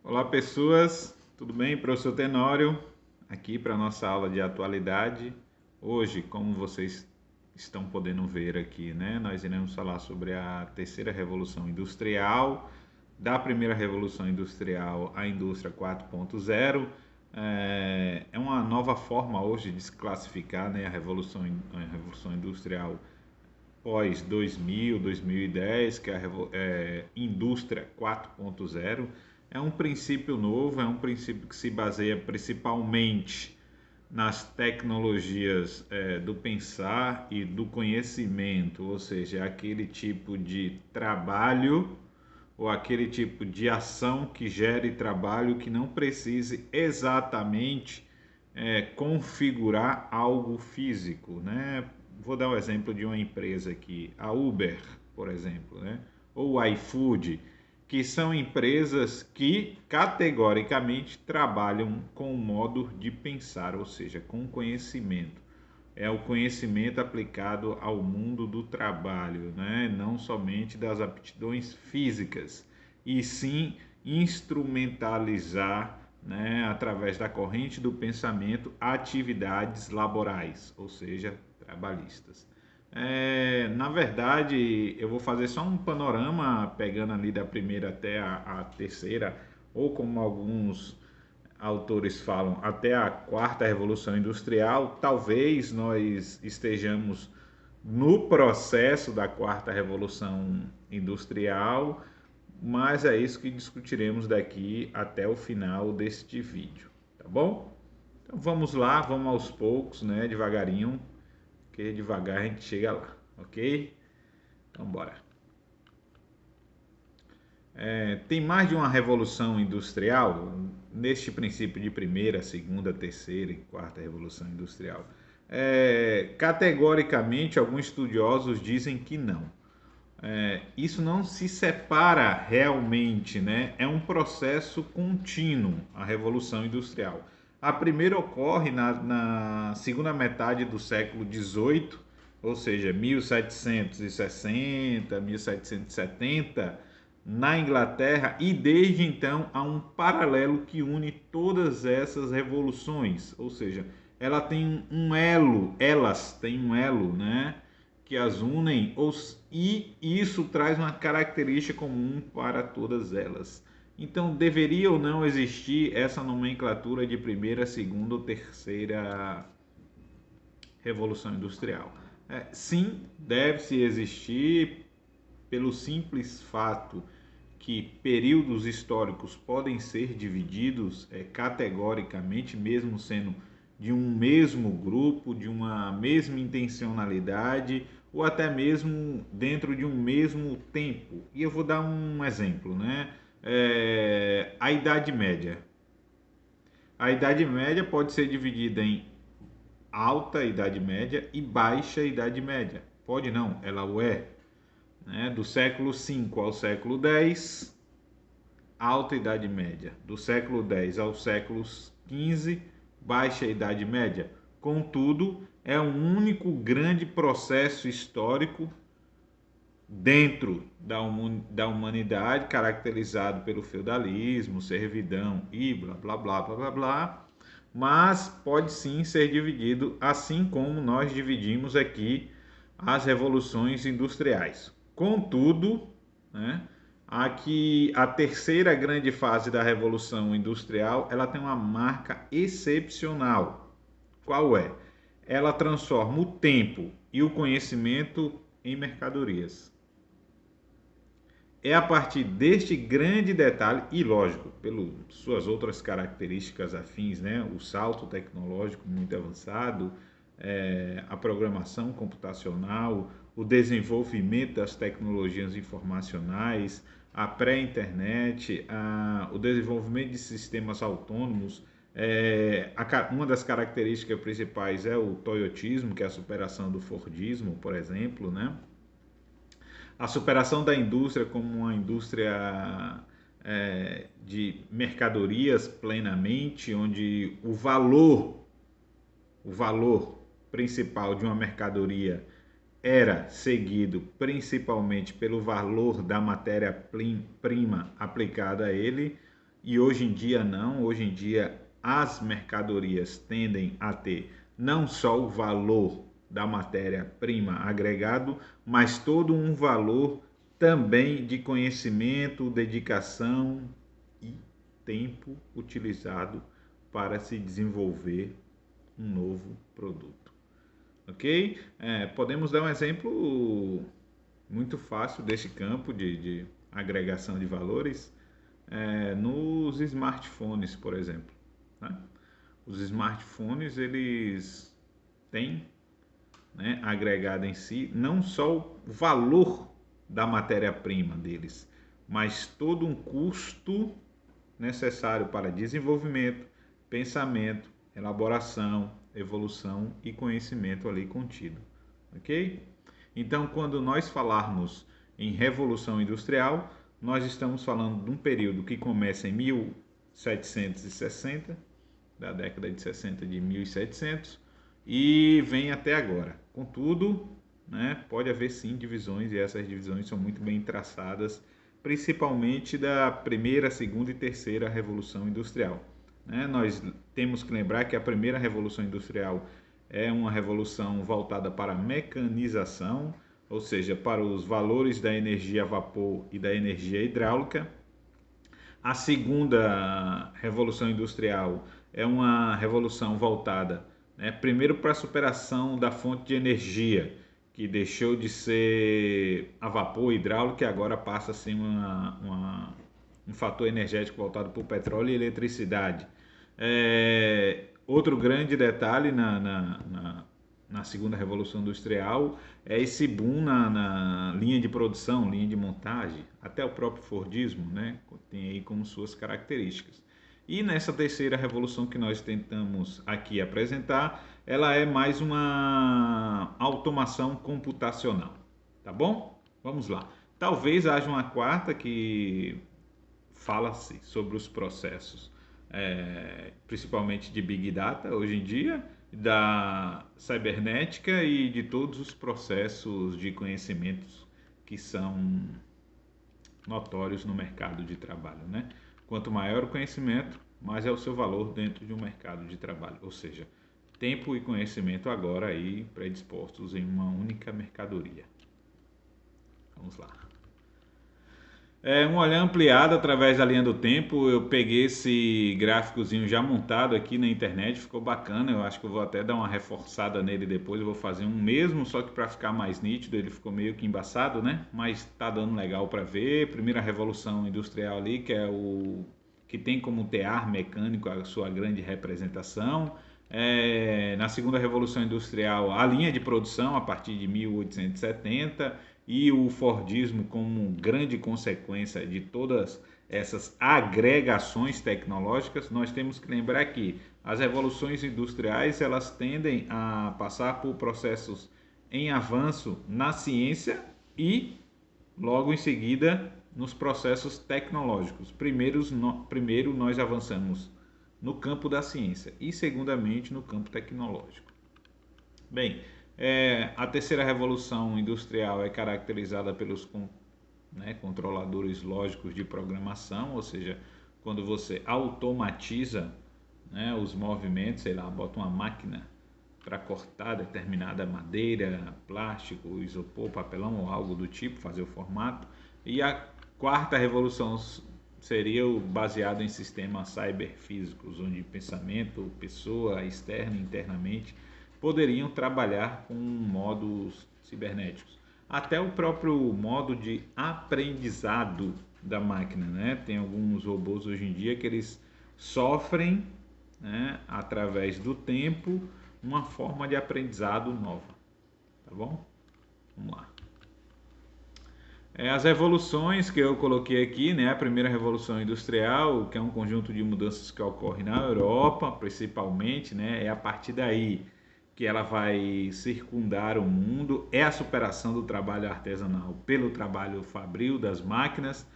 Olá pessoas, tudo bem? Professor Tenório, aqui para a nossa aula de atualidade. Hoje, como vocês estão podendo ver aqui, né, nós iremos falar sobre a terceira revolução industrial, da primeira revolução industrial à indústria 4.0. É uma nova forma hoje de se classificar, né, a revolução industrial pós 2000, 2010, que é a indústria 4.0, é um princípio novo, é um princípio que se baseia principalmente nas tecnologias do pensar e do conhecimento, ou seja, é aquele tipo de trabalho ou aquele tipo de ação que gere trabalho que não precise exatamente configurar algo físico, né? Vou dar um exemplo de uma empresa aqui, a Uber, por exemplo, né? Ou o iFood, que são empresas que categoricamente trabalham com o modo de pensar, ou seja, com conhecimento. É o conhecimento aplicado ao mundo do trabalho, né? Não somente das aptidões físicas, e sim instrumentalizar, né, através da corrente do pensamento, atividades laborais, ou seja, trabalhistas. Na verdade, eu vou fazer só um panorama, pegando ali da primeira até a terceira, ou como alguns autores falam, até a quarta revolução industrial. Talvez nós estejamos no processo da quarta revolução industrial, mas é isso que discutiremos daqui até o final deste vídeo, tá bom? Então vamos lá, vamos aos poucos, né, devagarinho, porque devagar a gente chega lá, ok? Então bora. Tem mais de uma revolução industrial neste princípio de primeira, segunda, terceira e quarta revolução industrial. Categoricamente, alguns estudiosos dizem que não. Isso não se separa realmente, né? É um processo contínuo, a revolução industrial. A primeira ocorre na segunda metade do século XVIII, ou seja, 1760, 1770, na Inglaterra, e desde então há um paralelo que une todas essas revoluções, ou seja, ela tem um elo, elas têm um elo, né, que as unem, e isso traz uma característica comum para todas elas. Então, deveria ou não existir essa nomenclatura de primeira, segunda ou terceira revolução industrial? Sim, deve-se existir, pelo simples fato que períodos históricos podem ser divididos categoricamente, mesmo sendo de um mesmo grupo, de uma mesma intencionalidade, ou até mesmo dentro de um mesmo tempo. E eu vou dar um exemplo, né? A Idade Média. A Idade Média pode ser dividida em alta Idade Média e baixa Idade Média. Pode não, ela o é, né? Do século V ao século X, Alta Idade Média. Do século X ao século XV, Baixa Idade Média. Contudo, é um único grande processo histórico dentro da humanidade, caracterizado pelo feudalismo, servidão e blá blá blá blá blá blá, mas pode sim ser dividido, assim como nós dividimos aqui as revoluções industriais. Contudo, né, aqui a terceira grande fase da revolução industrial, ela tem uma marca excepcional. Qual é? Ela transforma o tempo e o conhecimento em mercadorias. É a partir deste grande detalhe, e lógico, pelas suas outras características afins, né? O salto tecnológico muito avançado, a programação computacional, o desenvolvimento das tecnologias informacionais, a pré-internet, o desenvolvimento de sistemas autônomos. Uma das características principais é o toyotismo, que é a superação do fordismo, por exemplo, né? A superação da indústria como uma indústria de mercadorias plenamente, onde o valor principal de uma mercadoria era seguido principalmente pelo valor da matéria-prima aplicada a ele. e hoje em dia não, hoje em dia as mercadorias tendem a ter não só o valor da matéria-prima agregado, mas todo um valor também de conhecimento, dedicação e tempo utilizado para se desenvolver um novo produto. Ok? Podemos dar um exemplo muito fácil desse campo de agregação de valores nos smartphones, por exemplo. Né? Os smartphones, eles têm, né, agregado em si não só o valor da matéria-prima deles, mas todo um custo necessário para desenvolvimento, pensamento, elaboração, evolução e conhecimento ali contido, ok? Então, quando nós falarmos em Revolução Industrial, nós estamos falando de um período que começa em 1760, da década de 60 de 1700, e vem até agora. Contudo, né, pode haver sim divisões, e essas divisões são muito bem traçadas, principalmente da primeira, segunda e terceira Revolução Industrial. Nós temos que lembrar que a primeira Revolução Industrial é uma revolução voltada para a mecanização, ou seja, para os valores da energia a vapor e da energia hidráulica. A segunda Revolução Industrial é uma revolução voltada, né, primeiro para a superação da fonte de energia, que deixou de ser a vapor hidráulico e agora passa a ser um fator energético voltado para o petróleo e eletricidade. Outro grande detalhe na segunda Revolução Industrial é esse boom na linha de produção, linha de montagem, até o próprio Fordismo, né, tem aí como suas características. E nessa terceira revolução que nós tentamos aqui apresentar, ela é mais uma automação computacional, tá bom? Vamos lá. Talvez haja uma quarta que fala-se sobre os processos, principalmente de Big Data hoje em dia, da cibernética e de todos os processos de conhecimentos que são notórios no mercado de trabalho, né? Quanto maior o conhecimento, mais é o seu valor dentro de um mercado de trabalho, ou seja, tempo e conhecimento agora aí predispostos em uma única mercadoria. Vamos lá. Uma olhada ampliada através da linha do tempo. Eu peguei esse gráficozinho já montado aqui na internet, ficou bacana. Eu acho que eu vou até dar uma reforçada nele depois. Eu vou fazer um mesmo, só que para ficar mais nítido. Ele ficou meio que embaçado, né? Mas tá dando legal para ver. Primeira revolução industrial ali, que é o que tem como tear mecânico a sua grande representação. Na segunda revolução industrial, a linha de produção a partir de 1870 e o Fordismo como grande consequência de todas essas agregações tecnológicas. Nós temos que lembrar que as revoluções industriais, elas tendem a passar por processos em avanço na ciência e logo em seguida nos processos tecnológicos. Primeiro nós avançamos no campo da ciência e segundamente no campo tecnológico. Bem, a terceira revolução industrial é caracterizada pelos controladores lógicos de programação, ou seja, quando você automatiza, né, os movimentos, sei lá, bota uma máquina para cortar determinada madeira, plástico, isopor, papelão ou algo do tipo, fazer o formato. E a quarta revolução seria baseado em sistemas cyberfísicos, onde pensamento, pessoa externa e internamente poderiam trabalhar com modos cibernéticos. Até o próprio modo de aprendizado da máquina, né? Tem alguns robôs hoje em dia que eles sofrem, né, através do tempo, uma forma de aprendizado nova. Tá bom? Vamos lá. As revoluções que eu coloquei aqui, né? A primeira revolução industrial, que é um conjunto de mudanças que ocorre na Europa, principalmente, né? É a partir daí que ela vai circundar o mundo, é a superação do trabalho artesanal pelo trabalho fabril das máquinas.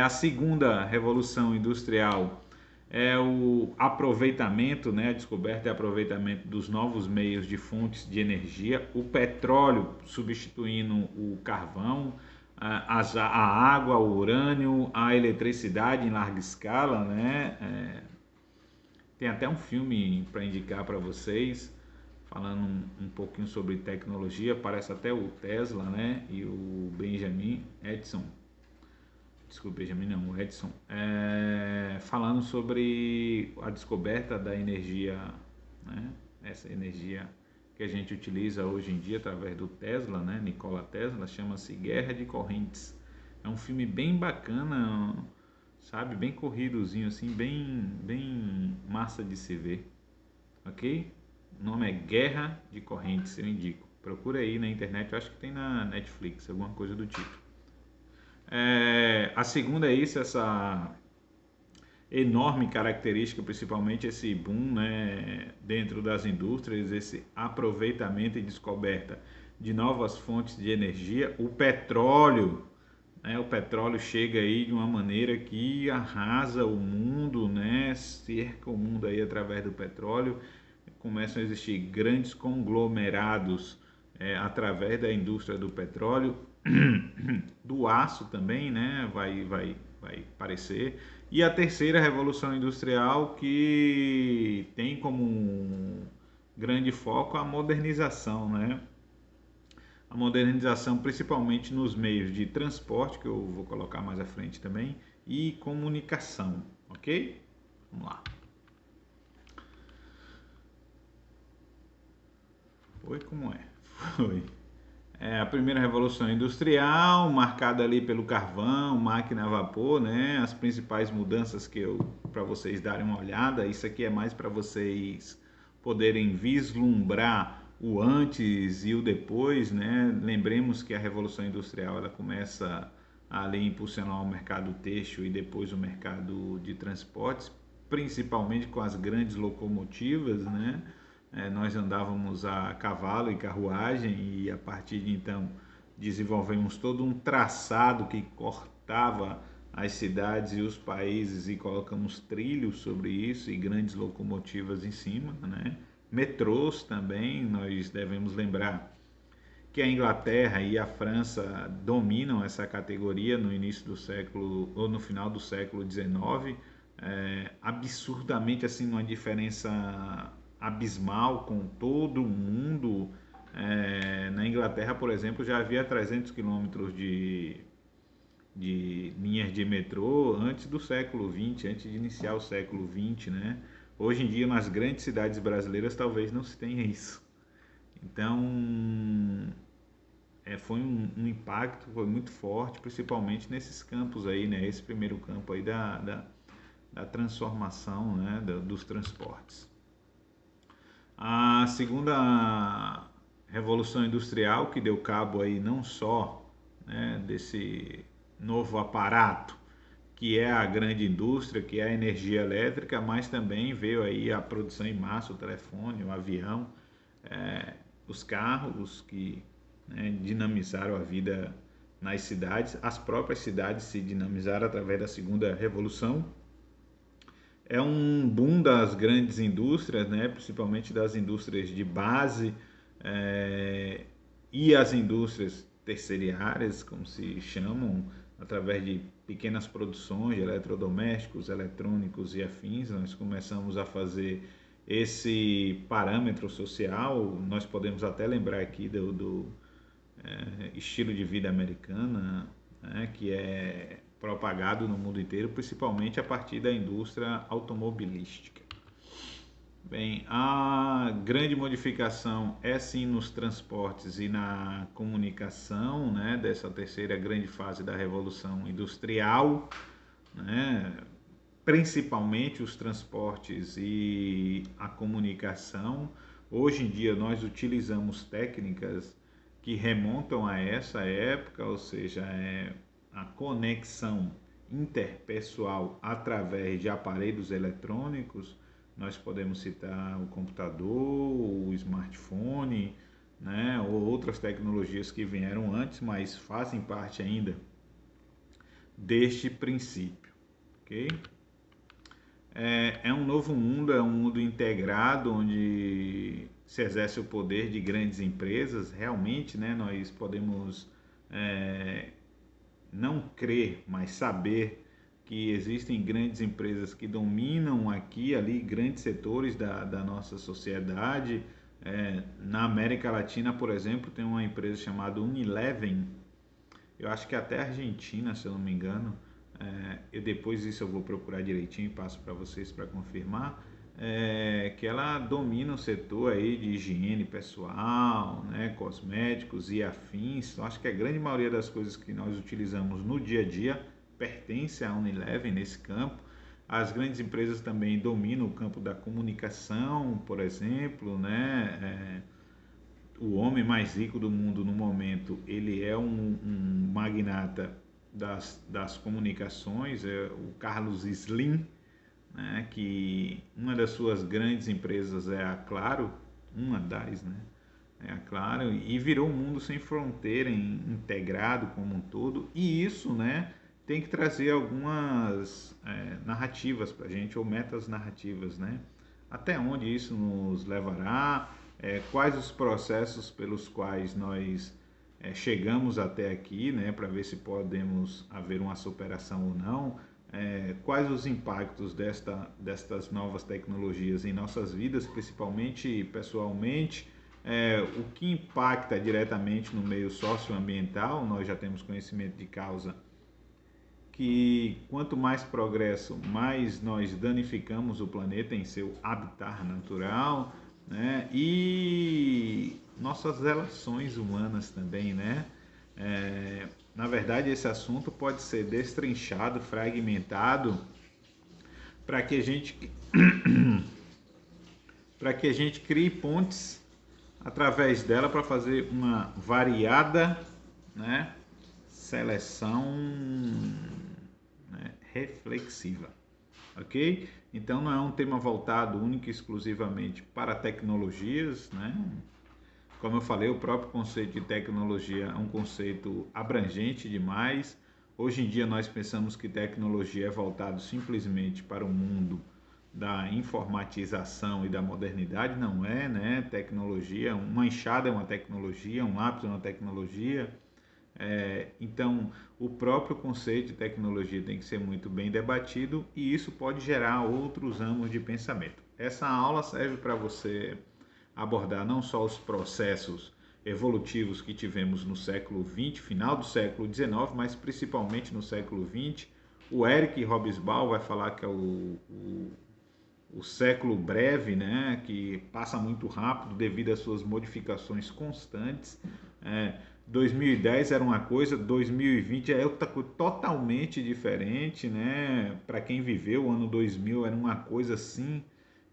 A segunda revolução industrial é o aproveitamento, né, a descoberta e aproveitamento dos novos meios de fontes de energia, o petróleo substituindo o carvão, a água, o urânio, a eletricidade em larga escala, né? Tem até um filme para indicar para vocês, falando um pouquinho sobre tecnologia, parece até o Tesla, né? E o Benjamin Edison, desculpa, Benjamin não, o Edison, falando sobre a descoberta da energia, né? Essa energia que a gente utiliza hoje em dia através do Tesla, né? Nikola Tesla, chama-se Guerra de Correntes. É um filme bem bacana, sabe? Bem corridozinho, assim, bem massa de se ver, ok? O nome é Guerra de Correntes, eu indico. Procura aí na internet, eu acho que tem na Netflix, alguma coisa do tipo. A segunda é isso, essa enorme característica, principalmente esse boom, né, dentro das indústrias, esse aproveitamento e descoberta de novas fontes de energia. O petróleo, né, o petróleo chega aí de uma maneira que arrasa o mundo, né, cerca o mundo aí através do petróleo. Começam a existir grandes conglomerados através da indústria do petróleo, do aço também, né, vai aparecer. E a terceira revolução industrial, que tem como um grande foco a modernização, né? A modernização principalmente nos meios de transporte, que eu vou colocar mais à frente também, e comunicação, ok? Vamos lá. Foi como é? Foi. A primeira revolução industrial, marcada ali pelo carvão, máquina a vapor, né? As principais mudanças que para vocês darem uma olhada, isso aqui é mais para vocês poderem vislumbrar o antes e o depois, né? Lembremos que a revolução industrial ela começa ali a impulsionar o mercado têxtil e depois o mercado de transportes, principalmente com as grandes locomotivas, né? Nós andávamos a cavalo e carruagem e a partir de então desenvolvemos todo um traçado que cortava as cidades e os países e colocamos trilhos sobre isso e grandes locomotivas em cima, né? Metrôs também, nós devemos lembrar que a Inglaterra e a França dominam essa categoria no início do século ou no final do século XIX, absurdamente assim uma diferença abismal com todo o mundo. Na Inglaterra, por exemplo, já havia 300 quilômetros de linhas de metrô antes do século XX, antes de iniciar o século XX, né? Hoje em dia, nas grandes cidades brasileiras, talvez não se tenha isso. Então, foi um impacto, foi muito forte, principalmente nesses campos aí, né? Esse primeiro campo aí da transformação, né? Dos transportes. A segunda revolução industrial, que deu cabo aí não só, né, desse novo aparato que é a grande indústria, que é a energia elétrica, mas também veio aí a produção em massa, o telefone, o avião, os carros que, né, dinamizaram a vida nas cidades. As próprias cidades se dinamizaram através da segunda revolução. É um boom das grandes indústrias, né, principalmente das indústrias de base, e as indústrias terciárias, como se chamam, através de pequenas produções de eletrodomésticos, eletrônicos e afins. Nós começamos a fazer esse parâmetro social. Nós podemos até lembrar aqui do estilo de vida americana, né, que é propagado no mundo inteiro, principalmente a partir da indústria automobilística. Bem, a grande modificação é sim nos transportes e na comunicação, né, dessa terceira grande fase da Revolução Industrial, né, principalmente os transportes e a comunicação. Hoje em dia nós utilizamos técnicas que remontam a essa época, ou seja, a conexão interpessoal através de aparelhos eletrônicos. Nós podemos citar o computador, o smartphone, né, ou outras tecnologias que vieram antes, mas fazem parte ainda deste princípio, ok? É um novo mundo, é um mundo integrado, onde se exerce o poder de grandes empresas. Realmente, né, nós podemos não crer, mas saber que existem grandes empresas que dominam aqui e ali grandes setores da nossa sociedade. Na América Latina, por exemplo, tem uma empresa chamada Unilever, eu acho que até a Argentina, se eu não me engano. Depois disso eu vou procurar direitinho e passo para vocês para confirmar. Que ela domina o setor aí de higiene pessoal, né, cosméticos e afins. Eu acho que a grande maioria das coisas que nós utilizamos no dia a dia pertence à Unilever nesse campo. As grandes empresas também dominam o campo da comunicação, por exemplo, né? O homem mais rico do mundo no momento, ele é um magnata das comunicações, é o Carlos Slim, né, que uma das suas grandes empresas é a Claro, uma das, né, é a Claro, e virou um mundo sem fronteira, integrado como um todo, e isso, né, tem que trazer algumas narrativas para a gente, ou metas narrativas, né, até onde isso nos levará, quais os processos pelos quais nós chegamos até aqui, né, para ver se podemos haver uma superação ou não, quais os impactos destas novas tecnologias em nossas vidas, principalmente pessoalmente, o que impacta diretamente no meio socioambiental. Nós já temos conhecimento de causa que quanto mais progresso, mais nós danificamos o planeta em seu habitat natural, né? E nossas relações humanas também, né? Na verdade, esse assunto pode ser destrinchado, fragmentado, para que a gente crie pontes através dela para fazer uma variada, né, seleção, né, reflexiva, ok? Então não é um tema voltado único e exclusivamente para tecnologias, né? Como eu falei, o próprio conceito de tecnologia é um conceito abrangente demais. Hoje em dia nós pensamos que tecnologia é voltado simplesmente para o mundo da informatização e da modernidade. Não é, né? Tecnologia, uma enxada é uma tecnologia, um lápis é uma tecnologia. Então, o próprio conceito de tecnologia tem que ser muito bem debatido e isso pode gerar outros ramos de pensamento. Essa aula serve para você abordar não só os processos evolutivos que tivemos no século XX, final do século XIX, mas principalmente no século XX. O Eric Hobsbawm vai falar que é o século breve, né, que passa muito rápido devido às suas modificações constantes. 2010 era uma coisa, 2020 é outra coisa totalmente diferente, né? Para quem viveu o ano 2000 era uma coisa assim,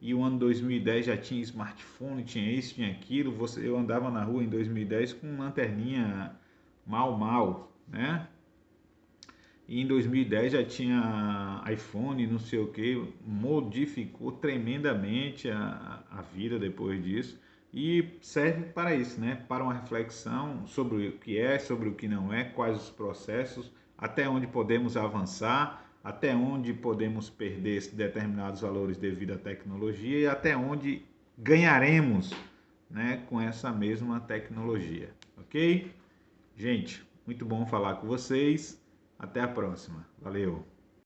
e o ano 2010 já tinha smartphone, tinha isso, tinha aquilo. Eu andava na rua em 2010 com lanterninha mal, né? E em 2010 já tinha iPhone, não sei o que, modificou tremendamente a vida depois disso. E serve para isso, né? Para uma reflexão sobre o que é, sobre o que não é, quais os processos, até onde podemos avançar, até onde podemos perder determinados valores devido à tecnologia e até onde ganharemos, né, com essa mesma tecnologia, ok? Gente, muito bom falar com vocês. Até a próxima. Valeu!